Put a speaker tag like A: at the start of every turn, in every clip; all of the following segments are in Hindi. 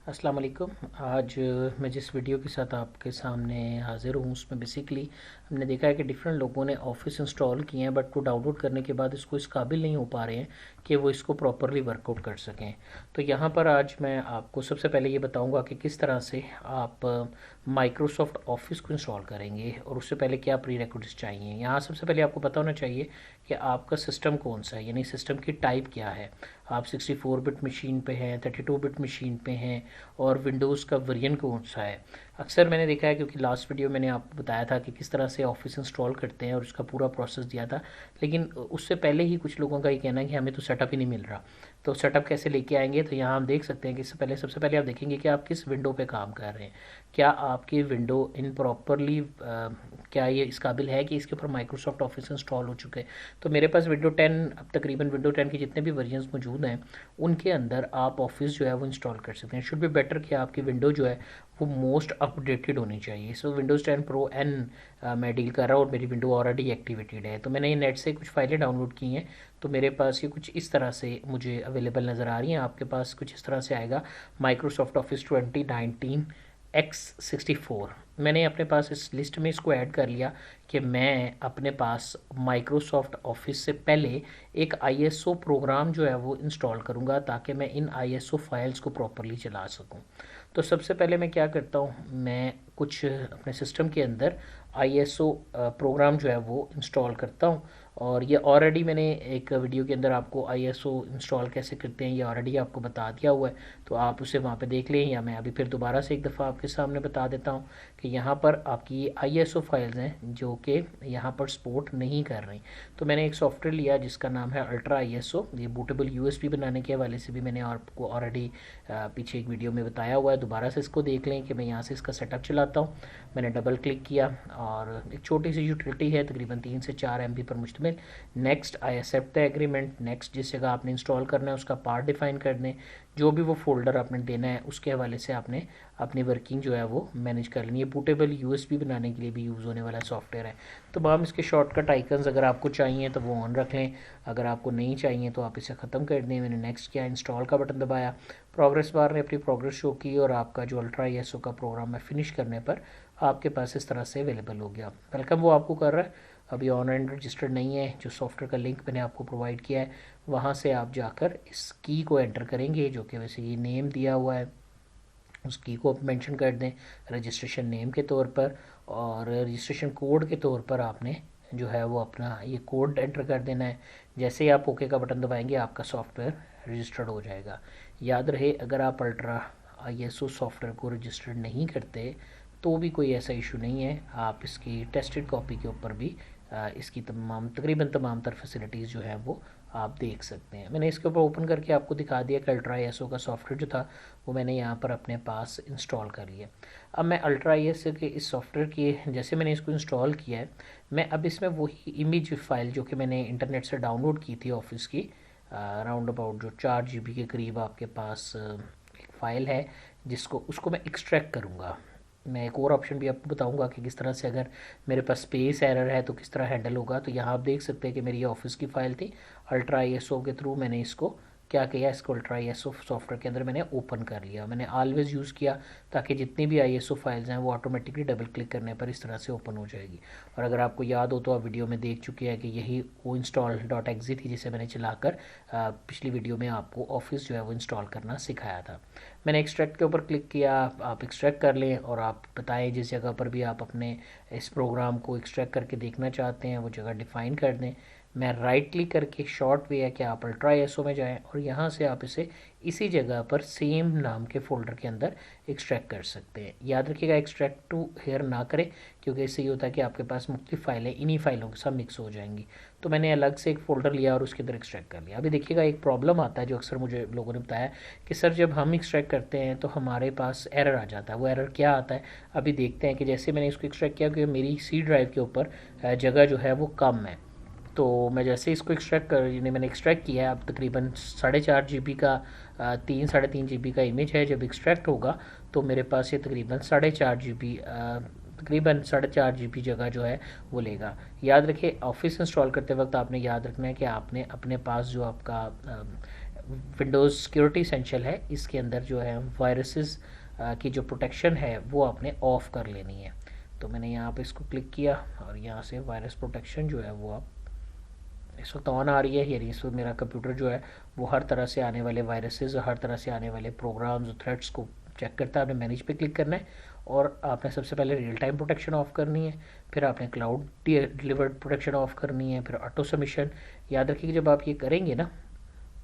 A: अस्सलाम वालेकुम। आज मैं जिस वीडियो के साथ आपके सामने हाज़िर हूँ उसमें बेसिकली हमने देखा है कि डिफरेंट लोगों ने ऑफिस इंस्टॉल किए हैं, बट वो डाउनलोड करने के बाद इसको इस काबिल नहीं हो पा रहे हैं कि वो इसको प्रॉपरली वर्कआउट कर सकें। तो यहाँ पर आज मैं आपको सबसे पहले ये बताऊँगा कि किस तरह से आप माइक्रोसॉफ्ट ऑफिस को इंस्टॉल करेंगे और उससे पहले क्या प्री रिक्विजिट्स चाहिए। यहाँ सबसे पहले आपको पता होना चाहिए कि आपका सिस्टम कौन सा है, यानी सिस्टम की टाइप क्या है। आप 64 बिट मशीन पे हैं, 32 बिट मशीन पे हैं, और विंडोज़ का वेरिएंट कौन सा है। अक्सर मैंने देखा है, क्योंकि लास्ट वीडियो मैंने आपको बताया था कि किस तरह से ऑफिस इंस्टॉल करते हैं और उसका पूरा प्रोसेस दिया था, लेकिन उससे पहले ही कुछ लोगों का ये कहना है कि हमें तो सेटअप ही नहीं मिल रहा। तो सेटअप कैसे लेके आएंगे, तो यहाँ हम देख सकते हैं कि सबसे पहले आप देखेंगे कि आप किस विंडो पे काम कर रहे हैं। क्या आपकी विंडो इन प्रॉपरली क्या ये इस काबिल है कि इसके ऊपर माइक्रोसॉफ्ट ऑफिस इंस्टॉल हो चुके हैं। तो मेरे पास विंडो 10, अब तकरीबन विंडो 10 के जितने भी वर्जन्स मौजूद हैं उनके अंदर आप ऑफिस जो है वो इंस्टॉल कर सकते हैं। शुड बी बेटर कि आपकी विंडो जो है वो मोस्ट अपडेटेड होनी चाहिए। सो विंडोज़ 10 प्रो एन मैं डील कर रहा हूँ और मेरी विंडो ऑलरेडी एक्टिवेटेड है। तो मैंने ये नेट से कुछ फाइलें डाउनलोड की हैं, तो मेरे पास ये कुछ इस तरह से मुझे अवेलेबल नज़र आ रही हैं। आपके पास कुछ इस तरह से आएगा माइक्रोसॉफ्ट ऑफिस 2019 X64। मैंने अपने पास इस लिस्ट में इसको ऐड कर लिया कि मैं अपने पास माइक्रोसॉफ्ट ऑफिस से पहले एक आईएसओ प्रोग्राम जो है वो इंस्टॉल करूँगा ताकि मैं इन आईएसओ फाइल्स को प्रॉपरली चला सकूँ। तो सबसे पहले मैं क्या करता हूँ, मैं कुछ अपने सिस्टम के अंदर आईएसओ प्रोग्राम जो है वो इंस्टॉल करता हूँ। और ये ऑलरेडी मैंने एक वीडियो के अंदर आपको आईएसओ इंस्टॉल कैसे करते हैं ये ऑलरेडी आपको बता दिया हुआ है, तो आप उसे वहाँ पे देख लें, या मैं अभी फिर दोबारा से एक दफ़ा आपके सामने बता देता हूँ कि यहाँ पर आपकी आईएसओ फाइल्स हैं जो कि यहाँ पर सपोर्ट नहीं कर रही। तो मैंने एक सॉफ्टवेयर लिया जिसका नाम है अल्ट्रा आईएसओ। ये बूटेबल यूएसबी बनाने के हवाले से भी मैंने आपको ऑलरेडी पीछे एक वीडियो में बताया हुआ है। दोबारा से इसको देख लें कि मैं यहाँ से इसका सेटअप चलाता हूँ। मैंने डबल क्लिक किया और एक छोटी सी यूटिलिटी है तकरीबन 3 से 4 MB पर मुश्तमिल। Next I accept the agreement. Next जिस जगह आपने इंस्टॉल करना है उसका पार्ट डिफाइन कर दें, जो भी वो फोल्डर आपने देना है उसके हवाले से आपने अपनी वर्किंग जो है वो मैनेज कर लेनी है। बूटेबल यूएसबी बनाने के लिए भी यूज़ होने वाला सॉफ्टवेयर है। तो हम इसके शॉर्टकट आइकन्स अगर आपको चाहिए तो वो ऑन रख लें, अगर आपको नहीं चाहिए तो आप इसे ख़त्म कर दें। मैंने नेक्स्ट किया, इंस्टॉल का बटन दबाया, प्रोग्रेस बार ने अपनी प्रोग्रेस शो की और आपका जो अल्ट्रा ईएसओ का प्रोग्राम है फिनिश करने पर आपके पास इस तरह से अवेलेबल हो गया। वेलकम वो आपको कर रहा है, अभी ऑनलाइन रजिस्टर्ड नहीं है। जो सॉफ्टवेयर का लिंक मैंने आपको प्रोवाइड किया है वहाँ से आप जाकर इस की को एंटर करेंगे, जो कि वैसे ये नेम दिया हुआ है, उस की को आप मेंशन कर दें रजिस्ट्रेशन नेम के तौर पर, और रजिस्ट्रेशन कोड के तौर पर आपने जो है वो अपना ये कोड एंटर कर देना है। जैसे ही आप ओके का बटन दबाएंगे आपका सॉफ्टवेयर रजिस्टर्ड हो जाएगा। याद रहे, अगर आप अल्ट्रा आईएसओ सॉफ्टवेयर को रजिस्टर्ड नहीं करते तो भी कोई ऐसा इशू नहीं है, आप इसकी टेस्टेड कॉपी के ऊपर भी इसकी तकरीबन तमाम तर फैसिलिटीज़ जो है वो आप देख सकते हैं। मैंने इसके ऊपर ओपन करके आपको दिखा दिया कि अल्ट्रा आईएसओ का सॉफ्टवेयर जो था वो मैंने यहाँ पर अपने पास इंस्टॉल कर लिया। अब मैं अल्ट्रा आईएसओ के इस सॉफ्टवेयर की जैसे मैंने इसको इंस्टॉल किया है, मैं अब इसमें वही इमेज फाइल जो कि मैंने इंटरनेट से डाउनलोड की थी ऑफिस की, राउंड अबाउट जो 4 GB के करीब आपके पास एक फ़ाइल है, जिसको उसको मैं एक्सट्रैक्ट करूँगा। मैं एक और ऑप्शन भी आपको बताऊंगा कि किस तरह से अगर मेरे पास स्पेस एरर है तो किस तरह हैंडल होगा। तो यहाँ आप देख सकते हैं कि मेरी ऑफिस की फ़ाइल थी, अल्ट्रा आईएसओ के थ्रू मैंने इसको क्या किया, इसको अल्ट्रा आईएसओ सॉफ्टवेयर के अंदर मैंने ओपन कर लिया। मैंने ऑलवेज़ यूज़ किया ताकि जितनी भी आईएसओ फाइल्स हैं वो ऑटोमेटिकली डबल क्लिक करने पर इस तरह से ओपन हो जाएगी। और अगर आपको याद हो तो आप वीडियो में देख चुके हैं कि यही वो इंस्टॉल डॉट एक्जी थी जिसे मैंने चलाकर पिछली वीडियो में आपको ऑफिस जो है वो इंस्टॉल करना सिखाया था। मैंने एक्सट्रैक्ट के ऊपर क्लिक किया, आप एक्सट्रैक्ट कर लें और आप बताएं जिस जगह पर भी आप अपने इस प्रोग्राम को एक्सट्रैक्ट करके देखना चाहते हैं वो जगह डिफ़ाइन कर दें। मैं राइट क्लिक करके शॉर्ट वे है कि आप अल्ट्रा आईएसओ में जाएं और यहाँ से आप इसे इसी जगह पर सेम नाम के फ़ोल्डर के अंदर एक्सट्रैक्ट कर सकते हैं। याद रखिएगा एक्सट्रैक्ट टू हेयर ना करें, क्योंकि इससे ये होता है कि आपके पास मुख्तलिफ फाइलें इन्हीं फाइलों के साथ मिक्स हो जाएंगी। तो मैंने अलग से एक फ़ोल्डर लिया और उसके अंदर एक्सट्रैक्ट कर लिया। अभी देखिएगा एक प्रॉब्लम आता है जो अक्सर मुझे लोगों ने बताया कि सर जब हम एक्सट्रैक्ट करते हैं तो हमारे पास एरर आ जाता है। वो एरर क्या आता है अभी देखते हैं कि जैसे मैंने इसको एक्सट्रैक्ट किया कि मेरी सी ड्राइव के ऊपर जगह जो है वो कम है। तो मैं जैसे इसको एक्सट्रैक्ट कर यानी मैंने एक्सट्रैक्ट किया है, अब तकरीबन 4.5 GB का 3-3.5 GB का इमेज है। जब एक्सट्रैक्ट होगा तो मेरे पास ये तकरीबन 4.5 GB तकरीबन 4.5 GB जगह जो है वो लेगा। याद रखिए ऑफिस इंस्टॉल करते वक्त आपने याद रखना है कि आपने अपने पास जो आपका विंडोज़ सिक्योरिटी एसेंशियल है, इसके अंदर जो है वायरसेस की जो प्रोटेक्शन है वो आपने ऑफ़ कर लेनी है। तो मैंने यहाँ पे इसको क्लिक किया और यहाँ से वायरस प्रोटेक्शन जो है वो आप इस वक्त ऑन आ रही है। यानी इस वक्त मेरा कंप्यूटर जो है वो हर तरह से आने वाले वायरसेस और हर तरह से आने वाले प्रोग्राम्स और थ्रेड्स को चेक करता है। आपने मैनेज पे क्लिक करना है और आपने सबसे पहले रियल टाइम प्रोटेक्शन ऑफ करनी है, फिर आपने क्लाउड डिलीवर्ड प्रोटेक्शन ऑफ करनी है, फिर ऑटो सबमिशन। याद रखिए जब आप ये करेंगे ना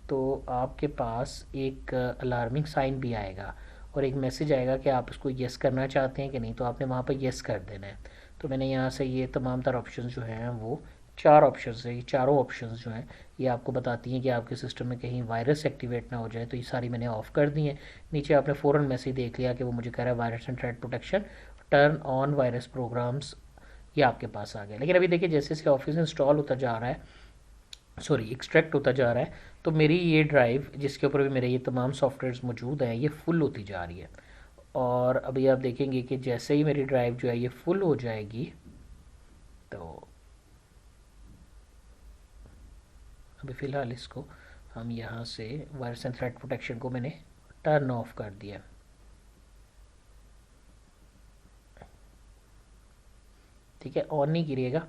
A: तो आपके पास एक अलार्मिंग साइन भी आएगा और एक मैसेज आएगा कि आप इसको येस करना चाहते हैं कि नहीं, तो आपने वहाँ पर येस कर देना है। तो मैंने यहाँ से ये तमाम तरह ऑप्शन जो हैं वो 4 ऑप्शंस है, ये चारों ऑप्शंस जो हैं ये आपको बताती हैं कि आपके सिस्टम में कहीं वायरस एक्टिवेट ना हो जाए, तो ये सारी मैंने ऑफ़ कर दी हैं। नीचे आपने फ़ौरन मैसेज देख लिया कि वो मुझे कह रहा है virus and threat protection turn on virus programs, ये आपके पास आ गया। लेकिन अभी देखिए जैसे इसके ऑफिस इंस्टॉल होता जा रहा है, सॉरी एक्सट्रैक्ट होता जा रहा है, तो मेरी ये ड्राइव जिसके ऊपर भी मेरे ये तमाम सॉफ्टवेयर्स मौजूद हैं ये फुल होती जा रही है। और अभी आप देखेंगे कि जैसे ही मेरी ड्राइव जो है ये फुल हो जाएगी, तो अभी फ़िलहाल इसको हम यहाँ से वायरस एंड थ्रेट प्रोटेक्शन को मैंने टर्न ऑफ कर दिया। ठीक है, ऑन नहीं गिरेगा।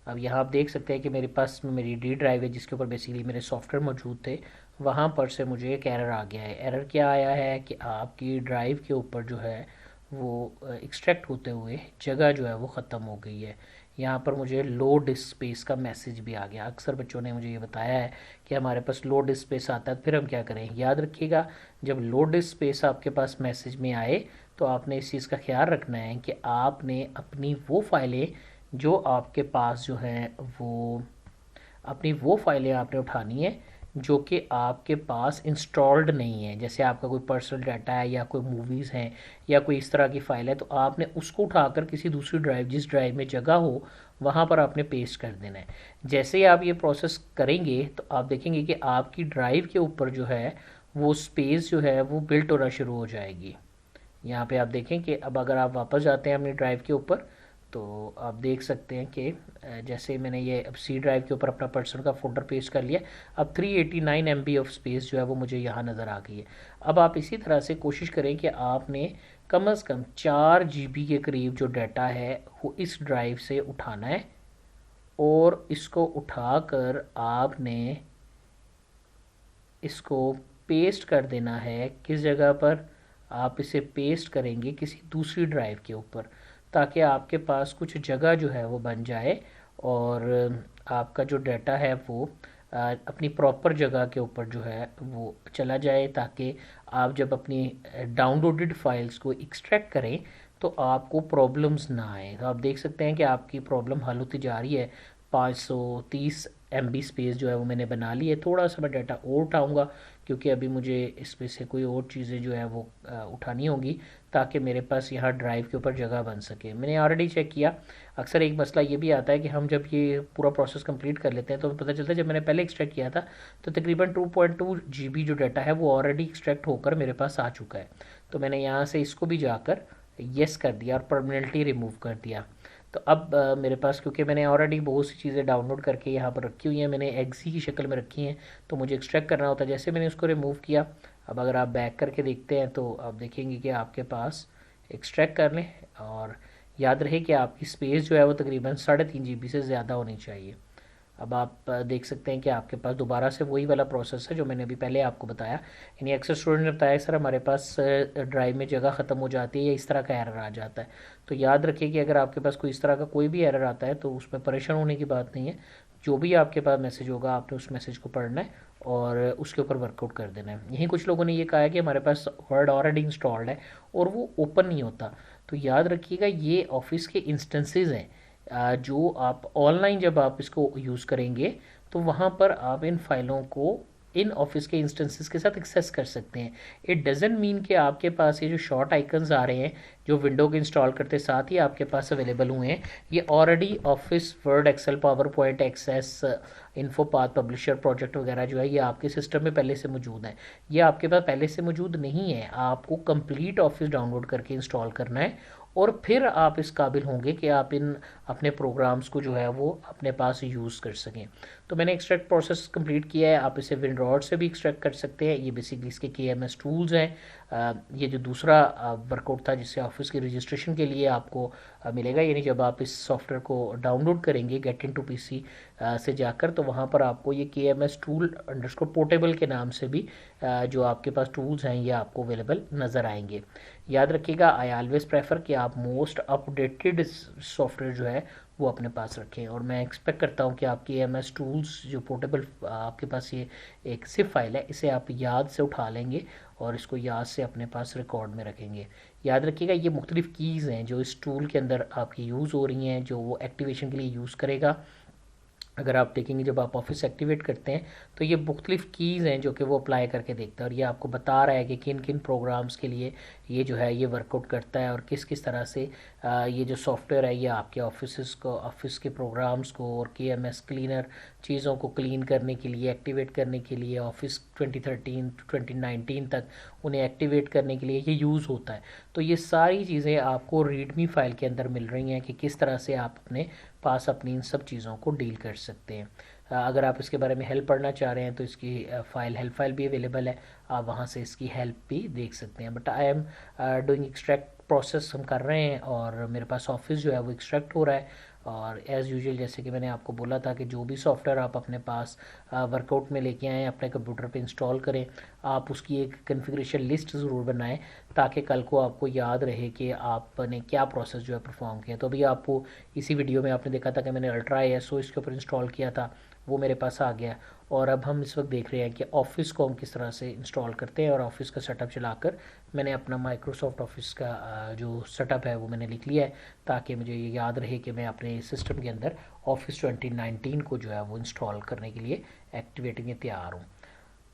A: अब यहाँ आप देख सकते हैं कि मेरे पास मेरी डी ड्राइव है जिसके ऊपर बेसिकली मेरे सॉफ्टवेयर मौजूद थे, वहाँ पर से मुझे एक एरर आ गया है। एरर क्या आया है कि आपकी ड्राइव के ऊपर जो है वो एक्सट्रैक्ट होते हुए जगह जो है वो ख़त्म हो गई है। यहाँ पर मुझे लो डिस्क स्पेस का मैसेज भी आ गया। अक्सर बच्चों ने मुझे ये बताया है कि हमारे पास लो डिस्क स्पेस आता है, फिर हम क्या करें। याद रखिएगा जब लो डिस्क स्पेस आपके पास मैसेज में आए तो आपने इस चीज़ का ख्याल रखना है कि आपने अपनी वो फाइलें जो आपके पास जो हैं वो अपनी वो फाइलें आपने उठानी है जो कि आपके पास इंस्टॉल्ड नहीं है। जैसे आपका कोई पर्सनल डाटा है या कोई मूवीज़ हैं या कोई इस तरह की फ़ाइल है, तो आपने उसको उठाकर किसी दूसरी ड्राइव, जिस ड्राइव में जगह हो वहाँ पर आपने पेस्ट कर देना है। जैसे ही आप ये प्रोसेस करेंगे तो आप देखेंगे कि आपकी ड्राइव के ऊपर जो है वो स्पेस जो है वो बिल्ट होना शुरू हो जाएगी। यहाँ पे आप देखें कि अब अगर आप वापस जाते हैं अपनी ड्राइव के ऊपर तो आप देख सकते हैं कि जैसे मैंने ये अब सी ड्राइव के ऊपर अपना पर्सनल का फोल्डर पेस्ट कर लिया, अब 389 MB ऑफ स्पेस जो है वो मुझे यहाँ नज़र आ गई है। अब आप इसी तरह से कोशिश करें कि आपने कम से कम 4 GB के करीब जो डाटा है वो इस ड्राइव से उठाना है और इसको उठाकर आपने इसको पेस्ट कर देना है। किस जगह पर आप इसे पेस्ट करेंगे? किसी दूसरी ड्राइव के ऊपर, ताकि आपके पास कुछ जगह जो है वो बन जाए और आपका जो डाटा है वो अपनी प्रॉपर जगह के ऊपर जो है वो चला जाए, ताकि आप जब अपनी डाउनलोडेड फाइल्स को एक्सट्रैक्ट करें तो आपको प्रॉब्लम्स ना आए। तो आप देख सकते हैं कि आपकी प्रॉब्लम हल होती जा रही है। 530 MB स्पेस जो है वो मैंने बना ली है। थोड़ा सा मैं डाटा और उठाऊँगा क्योंकि अभी मुझे इसमें से कोई और चीज़ें जो है वो उठानी होंगी ताकि मेरे पास यहाँ ड्राइव के ऊपर जगह बन सके। मैंने ऑलरेडी चेक किया। अक्सर एक मसला ये भी आता है कि हम जब ये पूरा प्रोसेस कंप्लीट कर लेते हैं तो पता चलता है जब मैंने पहले एक्सट्रैक्ट किया था तो तकरीबन 2.2 GB जो डाटा है वो ऑलरेडी एक्सट्रैक्ट होकर मेरे पास आ चुका है। तो मैंने यहाँ से इसको भी जाकर येस कर दिया और परमानेंटली रिमूव कर दिया। तो अब मेरे पास, क्योंकि मैंने ऑलरेडी बहुत सी चीज़ें डाउनलोड करके यहाँ पर रखी हुई हैं, मैंने एक्सी की शक्ल में रखी हैं, तो मुझे एक्सट्रैक्ट करना होता है। जैसे मैंने उसको रिमूव किया, अब अगर आप बैक करके देखते हैं तो आप देखेंगे कि आपके पास एक्सट्रैक्ट कर लें और याद रहे कि आपकी स्पेस जो है वो तकरीबन 3.5 GB से ज़्यादा होनी चाहिए। अब आप देख सकते हैं कि आपके पास दोबारा से वही वाला प्रोसेस है जो मैंने अभी पहले आपको बताया। यानी अक्सर स्टूडेंट ने बताया सर हमारे पास ड्राइव में जगह ख़त्म हो जाती है या इस तरह का एरर आ जाता है। तो याद रखिए कि अगर आपके पास कोई इस तरह का कोई भी एरर आता है तो उसमें परेशान होने की बात नहीं है। जो भी आपके पास मैसेज होगा आपने उस मैसेज को पढ़ना है और उसके ऊपर वर्कआउट कर देना है। यहीं कुछ लोगों ने ये कहा है कि हमारे पास वर्ड ऑलरेडी इंस्टॉल्ड है और वो ओपन नहीं होता। तो याद रखिएगा ये ऑफिस के इंस्टेंसेस हैं जो आप ऑनलाइन जब आप इसको यूज़ करेंगे तो वहाँ पर आप इन फाइलों को इन ऑफिस के इंस्टेंसेस के साथ एक्सेस कर सकते हैं। इट डजेंट मीन कि आपके पास ये जो शॉर्ट आइकन्स आ रहे हैं जो विंडो के इंस्टॉल करते साथ ही आपके पास अवेलेबल हुए हैं, ये already Office Word Excel PowerPoint Access InfoPath, Publisher, Project वगैरह जो है ये आपके सिस्टम में पहले से मौजूद है। ये आपके पास पहले से मौजूद नहीं है, आपको कंप्लीट ऑफिस डाउनलोड करके इंस्टॉल करना है और फिर आप इस काबिल होंगे कि आप इन अपने प्रोग्राम्स को जो है वो अपने पास यूज़ कर सकें। तो मैंने एक्सट्रैक्ट प्रोसेस कंप्लीट किया है। आप इसे विंडोज से भी एक्सट्रैक्ट कर सकते हैं। ये बेसिकली इसके KMS टूल्स हैं। ये जो दूसरा वर्कआउट था जिससे ऑफिस की रजिस्ट्रेशन के लिए आपको मिलेगा, यानी जब आप इस सॉफ्टवेयर को डाउनलोड करेंगे गेट इनटू PC से जाकर, तो वहाँ पर आपको ये KMS टूल अंडरस्कोर पोर्टेबल के नाम से भी जो आपके पास टूल्स हैं ये आपको अवेलेबल नज़र आएंगे। याद रखिएगा, आई ऑलवेज़ प्रेफर कि आप मोस्ट अपडेटेड सॉफ्टवेयर जो है वो अपने पास रखें, और मैं एक्सपेक्ट करता हूँ कि आपकी KMS टूल्स जो पोर्टेबल आपके पास ये एक सिर्फ फाइल है, इसे आप याद से उठा लेंगे और इसको याद से अपने पास रिकॉर्ड में रखेंगे। याद रखिएगा, ये मुख्तलिफ़ कीज़ हैं जो इस टूल के अंदर आपकी यूज़ हो रही हैं, जो वो एक्टिवेशन के लिए यूज़ करेगा। अगर आप देखेंगे जब आप ऑफिस एक्टिवेट करते हैं तो ये मुख्तलिफ़ कीज़ हैं जो कि वो अप्लाई करके देखता है, और ये आपको बता रहा है कि किन किन प्रोग्राम्स के लिए ये जो है ये वर्कआउट करता है और किस किस तरह से ये जो सॉफ्टवेयर है ये आपके ऑफिस के प्रोग्राम्स को और KMS क्लीनर चीज़ों को क्लीन करने के लिए, एक्टिवेट करने के लिए, ऑफिस 2013 2019 तक उन्हें एक्टिवेट करने के लिए ये यूज़ होता है। तो ये सारी चीज़ें आपको रीडमी फाइल के अंदर मिल रही हैं कि किस तरह से आप अपने पास अपनी इन सब चीज़ों को डील कर सकते हैं। अगर आप इसके बारे में हेल्प पढ़ना चाह रहे हैं तो इसकी हेल्प फाइल भी अवेलेबल है, आप वहाँ से इसकी हेल्प भी देख सकते हैं। But I am doing extract process हम कर रहे हैं और मेरे पास ऑफिस जो है वो एक्सट्रैक्ट हो रहा है। और एज़ यूजुअल जैसे कि मैंने आपको बोला था कि जो भी सॉफ्टवेयर आप अपने पास वर्कआउट में लेके आएँ, अपने कंप्यूटर पे इंस्टॉल करें, आप उसकी एक कॉन्फ़िगरेशन लिस्ट ज़रूर बनाएं ताकि कल को आपको याद रहे कि आपने क्या प्रोसेस जो है परफॉर्म किया। तो अभी आपको इसी वीडियो में आपने देखा था कि मैंने अल्ट्रा ISO इसके ऊपर इंस्टॉल किया था, वो मेरे पास आ गया। और अब हम इस वक्त देख रहे हैं कि ऑफिस को हम किस तरह से इंस्टॉल करते हैं, और ऑफिस का सेटअप चलाकर मैंने अपना माइक्रोसॉफ्ट ऑफिस का जो सेटअप है वो मैंने लिख लिया है ताकि मुझे ये याद रहे कि मैं अपने सिस्टम के अंदर ऑफिस 2019 को जो है वो इंस्टॉल करने के लिए एक्टिवेटिंग में तैयार हूँ।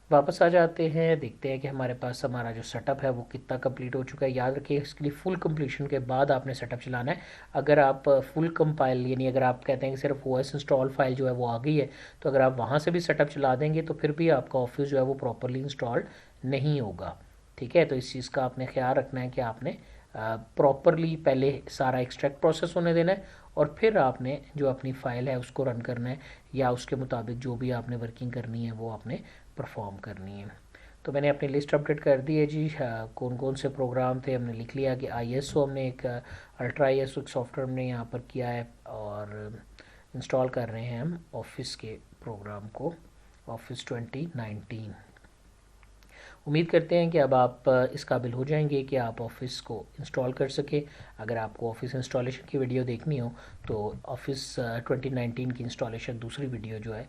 A: वापस आ जाते हैं, देखते हैं कि हमारे पास हमारा जो सेटअप है वो कितना कंप्लीट हो चुका है। याद रखिए, इसके लिए फुल कंप्लीशन के बाद आपने सेटअप चलाना है। अगर आप फुल कंपाइल यानी अगर आप कहते हैं कि सिर्फ OS इंस्टॉल फाइल जो है वो आ गई है, तो अगर आप वहाँ से भी सेटअप चला देंगे तो फिर भी आपका ऑफिस जो है वो प्रॉपरली इंस्टॉल नहीं होगा। ठीक है, तो इस चीज़ का आपने ख्याल रखना है कि आपने प्रॉपरली पहले सारा एक्सट्रैक्ट प्रोसेस होने देना है और फिर आपने जो अपनी फ़ाइल है उसको रन करना है, या उसके मुताबिक जो भी आपने वर्किंग करनी है वो आपने परफॉर्म करनी है। तो मैंने अपनी लिस्ट अपडेट कर दी है जी। कौन कौन से प्रोग्राम थे हमने लिख लिया कि ISO हमने एक अल्ट्रा ISO एक सॉफ्टवेयर हमने यहाँ पर किया है और इंस्टॉल कर रहे हैं हम ऑफिस के प्रोग्राम को, ऑफिस 2019। उम्मीद करते हैं कि अब आप इस काबिल हो जाएंगे कि आप ऑफिस को इंस्टॉल कर सके। अगर आपको ऑफिस इंस्टॉलेशन की वीडियो देखनी हो तो ऑफिस 2019 की इंस्टॉलेशन दूसरी वीडियो जो है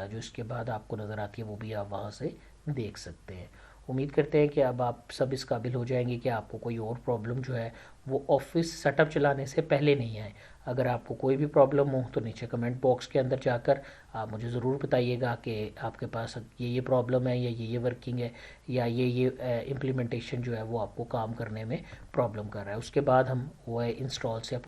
A: जो इसके बाद आपको नज़र आती है वो भी आप वहाँ से देख सकते हैं। उम्मीद करते हैं कि अब आप सब इस काबिल हो जाएंगे कि आपको कोई और प्रॉब्लम जो है वो ऑफिस सेटअप चलाने से पहले नहीं आए। अगर आपको कोई भी प्रॉब्लम हो तो नीचे कमेंट बॉक्स के अंदर जाकर आप मुझे ज़रूर बताइएगा कि आपके पास ये प्रॉब्लम है या ये वर्किंग है या ये इम्प्लीमेंटेशन जो है वो आपको काम करने में प्रॉब्लम कर रहा है। उसके बाद हम वो इंस्टॉल से